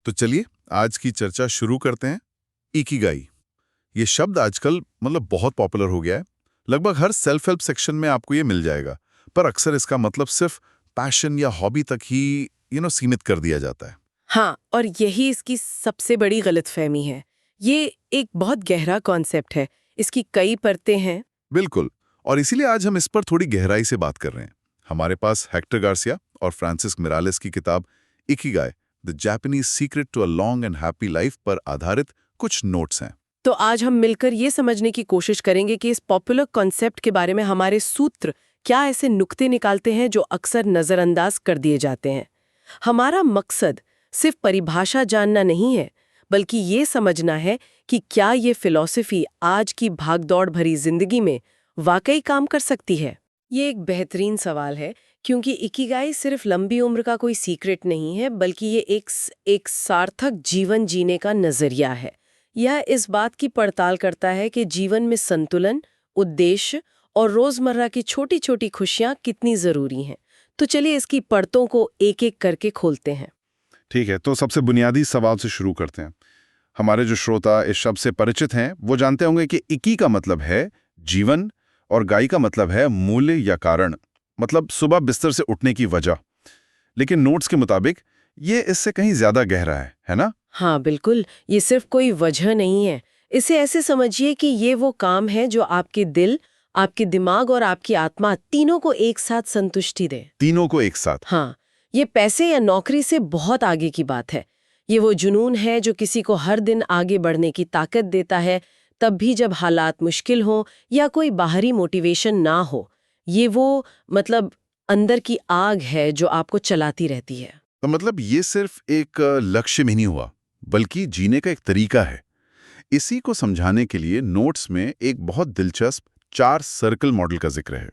तो चलिए आज की चर्चा शुरू करते हैं। इकिगाई ये शब्द आजकल बहुत पॉपुलर हो गया है। लगभग हर सेल्फ हेल्प सेक्शन में आपको ये मिल जाएगा, पर अक्सर इसका मतलब सिर्फ पैशन या हॉबी तक ही सीमित कर दिया जाता है। हाँ, और यही इसकी सबसे बड़ी गलतफहमी है। ये एक बहुत गहरा कॉन्सेप्ट है, इसकी कई परतें हैं। बिल्कुल, और इसीलिए आज हम इस पर थोड़ी गहराई से बात कर रहे हैं। हमारे पास हेक्टर गार्सिया और फ्रांसिस मिरालेस की किताब Ikigai the Japanese secret to a long and happy life पर आधारित कुछ नोट्स हैं। तो आज हम मिलकर ये समझने की कोशिश करेंगे कि इस पॉपुलर कॉन्सेप्ट के बारे में हमारे सूत्र क्या ऐसे नुक्ते निकालते हैं जो अक्सर नज़रअंदाज कर दिए जाते हैं। हमारा मकसद सिर्फ परिभाषा जानना नहीं है, बल्कि ये समझना है कि क्या ये फिलॉसफी आज की भागदौड़ भरी जिंदगी में वाकई काम कर सकती है। ये एक बेहतरीन सवाल है, क्योंकि इकिगाई सिर्फ लंबी उम्र का कोई सीक्रेट नहीं है, बल्कि ये एक सार्थक जीवन जीने का नजरिया है। यह इस बात की पड़ताल करता है कि जीवन में संतुलन, उद्देश्य और रोजमर्रा की छोटी छोटी खुशियां कितनी जरूरी हैं। तो चलिए इसकी परतों को एक एक करके खोलते हैं। ठीक है, तो सबसे बुनियादी सवाल से शुरू करते हैं। हमारे जो श्रोता इस शब्द से परिचित हैं वो जानते होंगे कि इकी का मतलब है जीवन और गाई का मतलब है मूल्य या कारण, मतलब सुबह बिस्तर से उठने की वजह। लेकिन नोट्स के मुताबिक ये इससे कहीं ज्यादा गहरा है ना? हाँ बिल्कुल, ये सिर्फ कोई वजह नहीं है। इसे ऐसे समझिए कि ये वो काम है जो आपके दिल, आपके दिमाग और आपकी आत्मा तीनों को एक साथ संतुष्टि दे। तीनों को एक साथ? हाँ, ये पैसे या नौकरी से बहुत आगे की बात है। ये वो जुनून है जो किसी को हर दिन आगे बढ़ने की ताकत देता है, तब भी जब हालात मुश्किल हो या कोई बाहरी मोटिवेशन ना हो। ये वो अंदर की आग है जो आपको चलाती रहती है। तो मतलब ये सिर्फ एक लक्ष्य में नहीं हुआ, बल्कि जीने का एक तरीका है। इसी को समझाने के लिए नोट्स में एक बहुत दिलचस्प 4 सर्कल मॉडल का जिक्र है।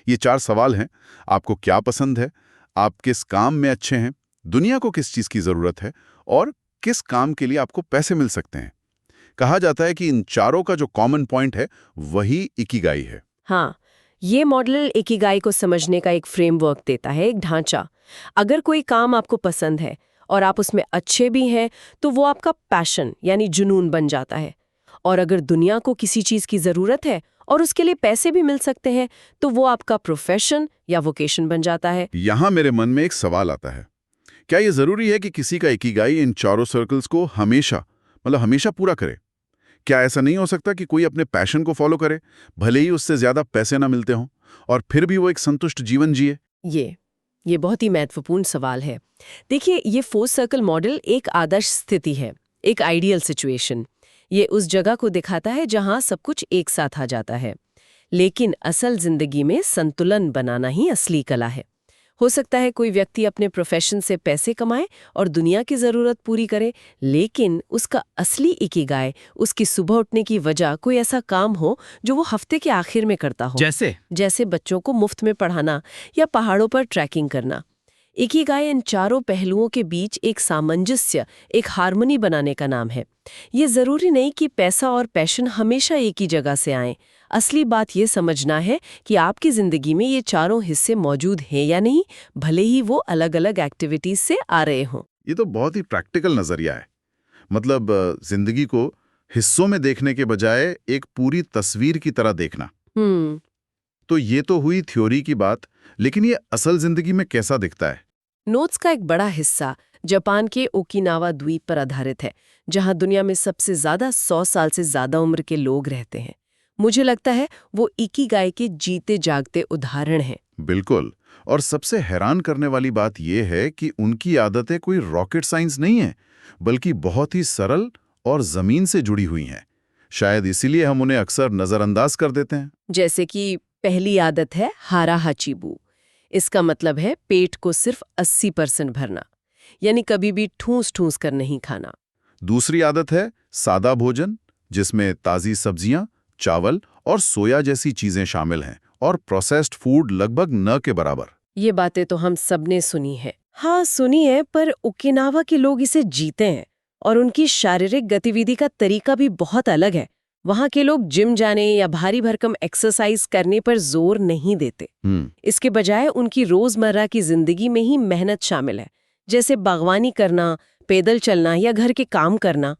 ये 4 सवाल हैं। आपको क्या पसंद है, आप किस काम में अच्छे हैं, दुनिया को किस चीज की जरूरत है और किस काम के लिए आपको पैसे मिल सकते हैं। कहा जाता है कि इन चारों का जो कॉमन पॉइंट है वही इकिगाई है। हाँ, ये मॉडल इकिगाई को समझने का एक फ्रेमवर्क देता है, एक ढांचा। अगर कोई काम आपको पसंद है और आप उसमें अच्छे भी हैं, तो वो आपका पैशन यानी जुनून बन जाता है। और अगर दुनिया को किसी चीज की जरूरत है और उसके लिए पैसे भी मिल सकते हैं, तो वो आपका प्रोफेशन या वोकेशन बन जाता है। यहाँ मेरे मन में एक सवाल आता है, क्या ये जरूरी है कि किसी का इकिगाई इन चारों सर्कल्स को हमेशा पूरा करे? क्या ऐसा नहीं हो सकता कि कोई अपने पैशन को फॉलो करे, भले ही उससे ज्यादा पैसे ना मिलते हों, और फिर भी वो एक संतुष्ट जीवन जिए? ये बहुत ही महत्वपूर्ण सवाल है। देखिए, ये 4 सर्कल मॉडल एक आदर्श स्थिति है, एक आइडियल सिचुएशन। ये उस जगह को दिखाता है जहां सब कुछ एक साथ आ जाता है। लेकिन असल जिंदगी में संतुलन बनाना ही असली कला है। हो सकता है कोई व्यक्ति अपने प्रोफेशन से पैसे कमाए और दुनिया की जरूरत पूरी करे, लेकिन उसका असली इकिगाई, उसकी सुबह उठने की वजह कोई ऐसा काम हो जो वो हफ्ते के आखिर में करता हो। जैसे बच्चों को मुफ्त में पढ़ाना या पहाड़ों पर ट्रैकिंग करना। इकिगाई इन चारों पहलुओं के बीच एक सामंजस्य, एक हार्मनी बनाने का नाम है। ये जरूरी नहीं कि पैसा और पैशन हमेशा एक ही जगह से आए। असली बात ये समझना है कि आपकी जिंदगी में ये चारों हिस्से मौजूद हैं या नहीं, भले ही वो अलग अलग एक्टिविटीज से आ रहे हों। ये तो बहुत ही प्रैक्टिकल नजरिया है। जिंदगी को हिस्सों में देखने के बजाय एक पूरी तस्वीर की तरह देखना। तो ये तो हुई थ्योरी की बात, लेकिन ये असल जिंदगी में कैसा दिखता है? नोट्स का एक बड़ा हिस्सा जापान के ओकिनावा द्वीप पर आधारित है, जहां दुनिया में सबसे ज्यादा 100 साल से ज्यादा उम्र के लोग रहते हैं। मुझे लगता है वो इकिगाई के जीते जागते उदाहरण हैं। बिल्कुल, और सबसे हैरान करने वाली बात यह है कि उनकी आदतें कोई रॉकेट साइंस नहीं है, बल्कि बहुत ही सरल और जमीन से जुड़ी हुई हैं। शायद इसीलिए हम उन्हें अक्सर नजरअंदाज कर देते हैं। जैसे कि पहली आदत है हारा हाचीबू। इसका मतलब है पेट को सिर्फ 80% भरना, यानी कभी भी ठूस ठूस कर नहीं खाना। दूसरी आदत है सादा भोजन, जिसमें ताजी सब्जियां, चावल और सोया जैसी चीजें शामिल हैं, और प्रोसेस्ड फूड लगभग न के बराबर। ये बातें तो हम सबने सुनी है। हाँ सुनी है, पर ओकिनावा के लोग इसे जीते हैं और उनकी शारीरिक गतिविधि का तरीका भी बहुत अलग है। वहाँ के लोग जिम जाने या भारी भरकम एक्सरसाइज करने पर जोर नहीं देते। इसके बजाय उनकी रोजमर्रा की जिंदगी में ही मेहनत शामिल है, जैसे बागवानी करना, पैदल चलना या घर के काम करना,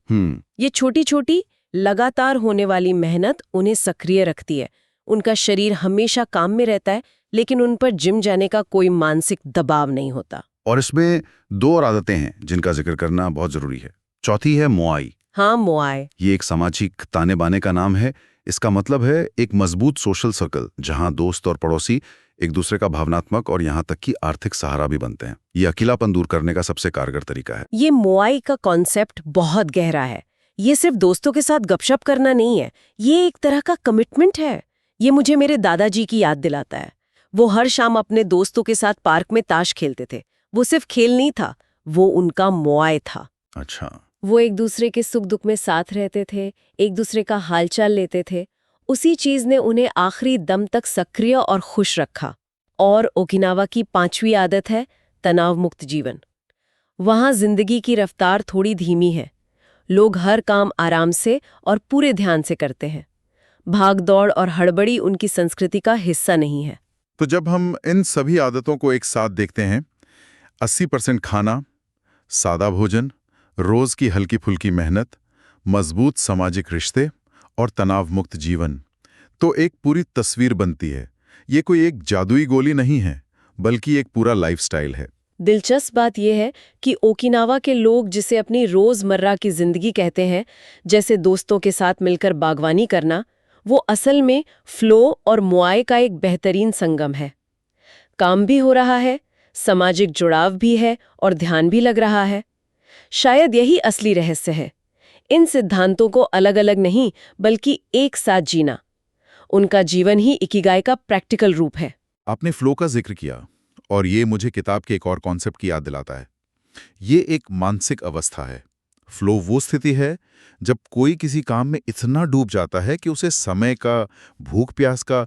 ये छोटी छोटी लगातार होने वाली मेहनत उन्हें सक्रिय रखती है। उनका शरीर हमेशा काम में रहता है, लेकिन उन पर जिम जाने का कोई मानसिक दबाव नहीं होता। और इसमें 2 और आदतें हैं जिनका जिक्र करना बहुत जरूरी है। चौथी है मुआई। हाँ, मुआय। ये एक सामाजिक ताने बाने का नाम है। इसका मतलब है एक मजबूत सोशल सर्कल जहां दोस्त और पड़ोसी एक दूसरे का भावनात्मक और यहां तक कि आर्थिक सहारा भी बनते हैं। ये अकेलापन दूर करने का सबसे कारगर तरीका है। ये मुआई का कॉन्सेप्ट बहुत गहरा है। ये सिर्फ दोस्तों के साथ गपशप करना नहीं है, ये एक तरह का कमिटमेंट है। ये मुझे मेरे दादाजी की याद दिलाता है। वो हर शाम अपने दोस्तों के साथ पार्क में ताश खेलते थे। वो सिर्फ खेल नहीं था, वो उनका मुआय था। अच्छा। वो एक दूसरे के सुख दुख में साथ रहते थे, एक दूसरे का हालचाल लेते थे। उसी चीज ने उन्हें आखिरी दम तक सक्रिय और खुश रखा। और ओकिनावा की 5वीं आदत है तनाव मुक्त जीवन। वहां जिंदगी की रफ्तार थोड़ी धीमी है। लोग हर काम आराम से और पूरे ध्यान से करते हैं। भाग दौड़ और हड़बड़ी उनकी संस्कृति का हिस्सा नहीं है। तो जब हम इन सभी आदतों को एक साथ देखते हैं, 80% खाना, सादा भोजन, रोज की हल्की फुल्की मेहनत, मजबूत सामाजिक रिश्ते और तनाव मुक्त जीवन, तो एक पूरी तस्वीर बनती है। ये कोई एक जादुई गोली नहीं है, बल्कि एक पूरा लाइफस्टाइल है। दिलचस्प बात यह है कि ओकिनावा के लोग जिसे अपनी रोजमर्रा की जिंदगी कहते हैं, जैसे दोस्तों के साथ मिलकर बागवानी करना, वो असल में फ्लो और मुआय का एक बेहतरीन संगम है। काम भी हो रहा है, सामाजिक जुड़ाव भी है और ध्यान भी लग रहा है। शायद यही असली रहस्य है, इन सिद्धांतों को अलग अलग नहीं बल्कि एक साथ जीना। उनका जीवन ही इकिगाई का प्रैक्टिकल रूप है। आपने फ्लो का जिक्र किया और ये मुझे किताब के एक और कॉन्सेप्ट की याद दिलाता है। ये एक मानसिक अवस्था है। फ्लो वो स्थिति है जब कोई किसी काम में इतना डूब जाता है कि उसे समय का, भूख प्यास का,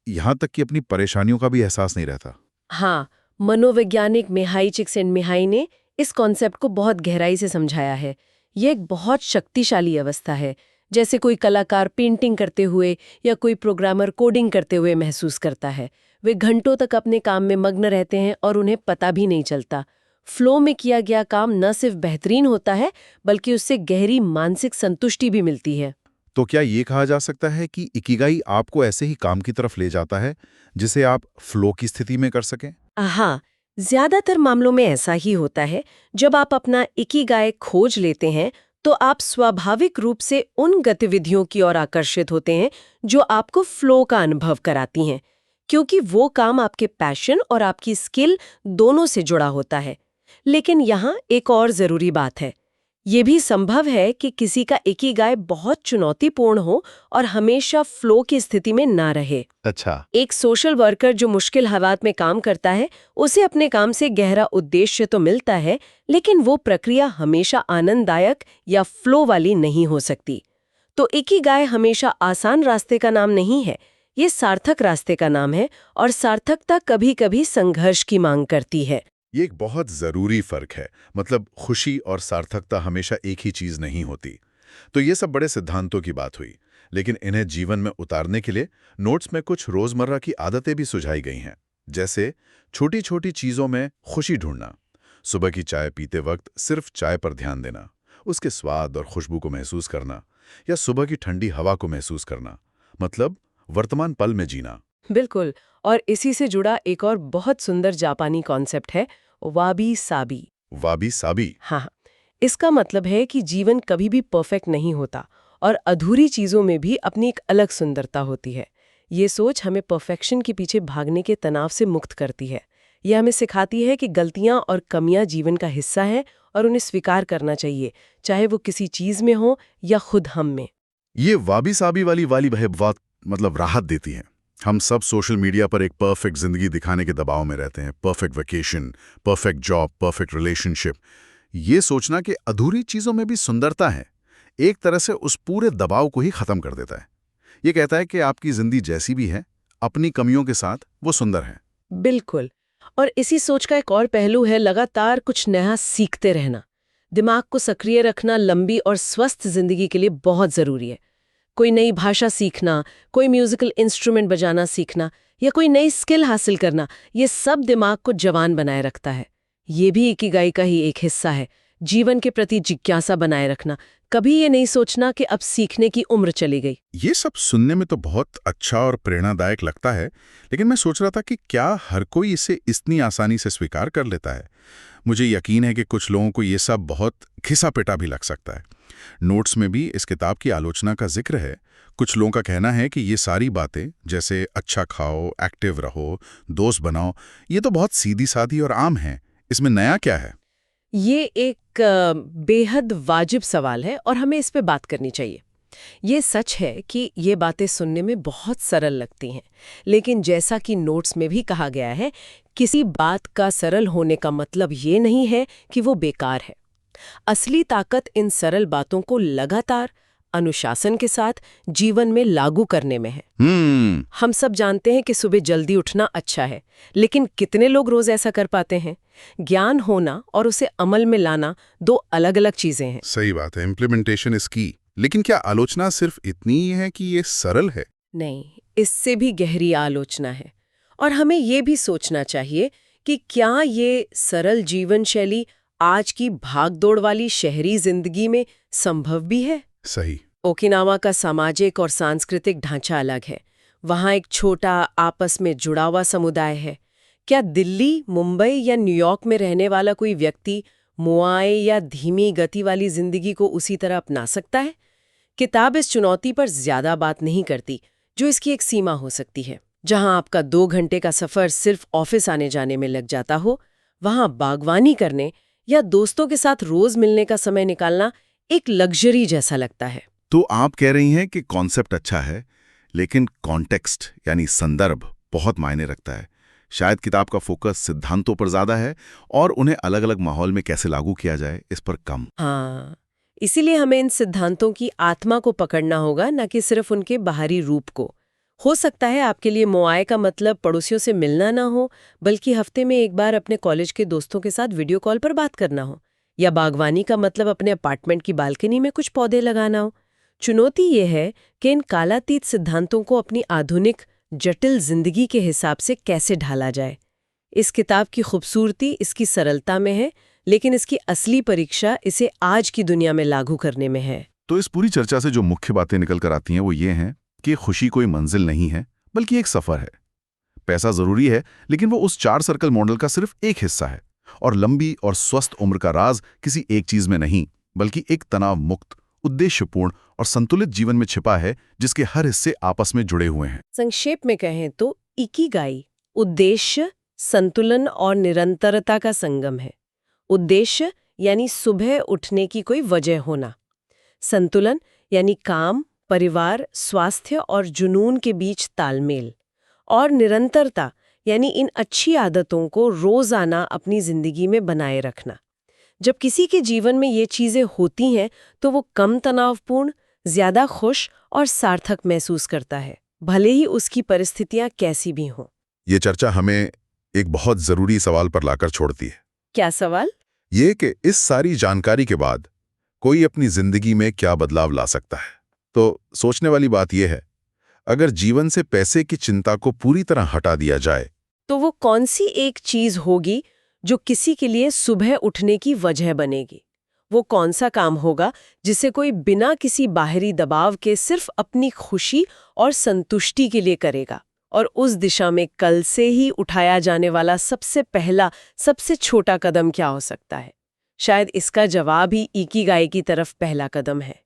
यहां तक कि अपनी परेशानियों का भी एहसास नहीं रहता। हाँ, मनोवैज्ञानिक मिहाई चिक्सिनमिहाई ने इस कॉन्सेप्ट को बहुत गहराई से समझाया है। ये एक बहुत शक्तिशाली अवस्था है, जैसे कोई कलाकार पेंटिंग करते हुए या कोई प्रोग्रामर कोडिंग करते हुए महसूस करता है। वे घंटों तक अपने काम में मग्न रहते हैं और उन्हें पता भी नहीं चलता। फ्लो में किया गया काम न सिर्फ बेहतरीन होता है, बल्कि उससे गहरी मानसिक संतुष्टि भी मिलती है। तो क्या ये कहा जा सकता है कि इकिगाई आपको ऐसे ही काम की तरफ ले जाता है जिसे आप फ्लो की स्थिति में कर सकें? हाँ, ज्यादातर मामलों में ऐसा ही होता है। जब आप अपना इकिगाई खोज लेते हैं, तो आप स्वाभाविक रूप से उन गतिविधियों की ओर आकर्षित होते हैं जो आपको फ्लो का अनुभव कराती हैं, क्योंकि वो काम आपके पैशन और आपकी स्किल दोनों से जुड़ा होता है। लेकिन यहाँ एक और जरूरी बात है। ये भी संभव है कि किसी का इकिगाई बहुत चुनौतीपूर्ण हो और हमेशा फ्लो की स्थिति में ना रहे। अच्छा। एक सोशल वर्कर जो मुश्किल हालात में काम करता है, उसे अपने काम से गहरा उद्देश्य तो मिलता है, लेकिन वो प्रक्रिया हमेशा आनंददायक या फ्लो वाली नहीं हो सकती। तो इकिगाई हमेशा आसान रास्ते का नाम नहीं है, ये सार्थक रास्ते का नाम है, और सार्थकता कभी-कभी संघर्ष की मांग करती है। ये एक बहुत जरूरी फर्क है। मतलब खुशी और सार्थकता हमेशा एक ही चीज नहीं होती। तो ये सब बड़े सिद्धांतों की बात हुई, लेकिन इन्हें जीवन में उतारने के लिए नोट्स में कुछ रोजमर्रा की आदतें भी सुझाई गई हैं। जैसे छोटी छोटी चीजों में खुशी ढूंढना, सुबह की चाय पीते वक्त सिर्फ चाय पर ध्यान देना, उसके स्वाद और खुशबू को महसूस करना, या सुबह की ठंडी हवा को महसूस करना। मतलब वर्तमान पल में जीना। बिल्कुल। और इसी से जुड़ा एक और बहुत सुंदर जापानी कॉन्सेप्ट है, वाबी साबी। वाबी साबी। हाँ, इसका मतलब है कि जीवन कभी भी परफेक्ट नहीं होता और अधूरी चीजों में भी अपनी एक अलग सुंदरता होती है। ये सोच हमें परफेक्शन के पीछे भागने के तनाव से मुक्त करती है। यह हमें सिखाती है कि गलतियां और कमियां जीवन का हिस्सा हैं और उन्हें स्वीकार करना चाहिए, चाहे वो किसी चीज में हो या खुद हम में। ये वाबी साबी वाली बात मतलब राहत देती है। हम सब सोशल मीडिया पर एक परफेक्ट जिंदगी दिखाने के दबाव में रहते हैं। Perfect vacation, perfect job, perfect relationship. ये सोचना कि अधूरी चीजों में भी सुंदरता है, एक तरह से उस पूरे दबाव को ही खत्म कर देता है। ये कहता है कि आपकी जिंदगी जैसी भी है, अपनी कमियों के साथ वो सुंदर है। बिल्कुल। और इसी सोच का एक और पहलू है लगातार कुछ नया सीखते रहना। दिमाग को सक्रिय रखना लंबी और स्वस्थ जिंदगी के लिए बहुत जरूरी है। कोई नई भाषा सीखना, कोई म्यूजिकल इंस्ट्रूमेंट बजाना सीखना या कोई नई स्किल हासिल करना, ये सब दिमाग को जवान बनाए रखता है। ये भी इकिगाई का ही एक हिस्सा है, जीवन के प्रति जिज्ञासा बनाए रखना, कभी ये नहीं सोचना कि अब सीखने की उम्र चली गई। ये सब सुनने में तो बहुत अच्छा और प्रेरणादायक लगता है, लेकिन मैं सोच रहा था कि क्या हर कोई इसे इतनी आसानी से स्वीकार कर लेता है। मुझे यकीन है कि कुछ लोगों को ये सब बहुत घिसा-पिटा भी लग सकता है। नोट्स में भी इस किताब की आलोचना का जिक्र है। कुछ लोगों का कहना है कि ये सारी बातें, जैसे अच्छा खाओ, एक्टिव रहो, दोस्त बनाओ, ये तो बहुत सीधी-सादी और आम हैं। इसमें नया क्या है? ये एक बेहद वाजिब सवाल है और हमें इस पे बात करनी चाहिए। ये सच है कि ये बातें सुनने में बहुत सरल लगती हैं, लेकिन जैसा कि नोट्स में भी कहा गया है, किसी बात का सरल होने का मतलब ये नहीं है कि वो बेकार है। असली ताकत इन सरल बातों को लगातार अनुशासन के साथ जीवन में लागू करने में है। हम सब जानते हैं कि सुबह जल्दी उठना अच्छा है, लेकिन कितने लोग रोज ऐसा कर पाते हैं? ज्ञान होना और उसे अमल में लाना दो अलग-अलग चीजें हैं। सही बात है, इम्प्लीमेंटेशन इज की। लेकिन क्या आलोचना सिर्फ इतनी ही है कि ये सरल है? नहीं, इससे भी गहरी आलोचना है। और हमें ये भी सोचना चाहिए कि क्या ये सरल जीवन शैली आज की भागदौड़ वाली शहरी जिंदगी में संभव भी है? सही। ओकिनावा का सामाजिक और सांस्कृतिक ढांचा अलग है। वहाँ एक छोटा आपस में जुड़ा हुआ समुदाय है। क्या दिल्ली, मुंबई या न्यूयॉर्क में रहने वाला कोई व्यक्ति मुआए या धीमी गति वाली जिंदगी को उसी तरह अपना सकता है? किताब इस चुनौती पर ज्यादा बात नहीं करती, जो इसकी एक सीमा हो सकती है। जहां आपका 2 घंटे का सफर सिर्फ ऑफिस आने जाने में लग जाता हो, वहां बागवानी करने या दोस्तों के साथ रोज मिलने का समय निकालना एक लग्जरी जैसा लगता है। तो आप कह रही हैं कि कॉन्सेप्ट अच्छा है, लेकिन कॉन्टेक्स्ट यानी संदर्भ बहुत मायने रखता है। शायद किताब का फोकस सिद्धांतों पर ज्यादा है और उन्हें अलग-अलग माहौल में कैसे लागू किया जाए इस पर कम। हाँ, इसीलिए हमें इन सिद्धांतों की आत्मा को पकड़ना होगा, न कि सिर्फ उनके बाहरी रूप को। हो सकता है आपके लिए मुआए का मतलब पड़ोसियों से मिलना ना हो, बल्कि हफ्ते में एक बार अपने कॉलेज के दोस्तों के साथ वीडियो कॉल पर बात करना हो, या बागवानी का मतलब अपने अपार्टमेंट की बालकनी में कुछ पौधे लगाना हो। चुनौती ये है कि इन कालातीत सिद्धांतों को अपनी आधुनिक जटिल जिंदगी के हिसाब से कैसे ढाला जाए। इस किताब की खूबसूरती इसकी सरलता में है, लेकिन इसकी असली परीक्षा इसे आज की दुनिया में लागू करने में है। तो इस पूरी चर्चा से जो मुख्य बातें निकल कर आती हैं वो ये हैं कि खुशी कोई मंजिल नहीं है, बल्कि एक सफर है। पैसा जरूरी है, लेकिन वो उस 4 सर्कल मॉडल का सिर्फ एक हिस्सा है। और लंबी और स्वस्थ उम्र का राज किसी एक चीज में नहीं, बल्कि एक तनाव मुक्त, उद्देश्यपूर्ण और संतुलित जीवन में छिपा है, जिसके हर हिस्से आपस में जुड़े हुए हैं। संक्षेप में कहें तो इकिगाई उद्देश्य, संतुलन और निरंतरता का संगम है। उद्देश्य यानी सुबह उठने की कोई वजह होना। संतुलन यानी काम, परिवार, स्वास्थ्य और जुनून के बीच तालमेल। और निरंतरता यानी इन अच्छी आदतों को रोजाना अपनी जिंदगी में बनाए रखना। जब किसी के जीवन में ये चीजें होती हैं तो वो कम तनावपूर्ण, ज्यादा खुश और सार्थक महसूस करता है, भले ही उसकी परिस्थितियां कैसी भी हों। ये चर्चा हमें एक बहुत जरूरी सवाल पर लाकर छोड़ती है। क्या सवाल? ये कि इस सारी जानकारी के बाद कोई अपनी जिंदगी में क्या बदलाव ला सकता है। तो सोचने वाली बात यह है, अगर जीवन से पैसे की चिंता को पूरी तरह हटा दिया जाए, तो वो कौन सी एक चीज होगी जो किसी के लिए सुबह उठने की वजह बनेगी? वो कौन सा काम होगा जिसे कोई बिना किसी बाहरी दबाव के सिर्फ अपनी खुशी और संतुष्टि के लिए करेगा? और उस दिशा में कल से ही उठाया जाने वाला सबसे पहला, सबसे छोटा कदम क्या हो सकता है? शायद इसका जवाब ही इकिगाई की तरफ पहला कदम है।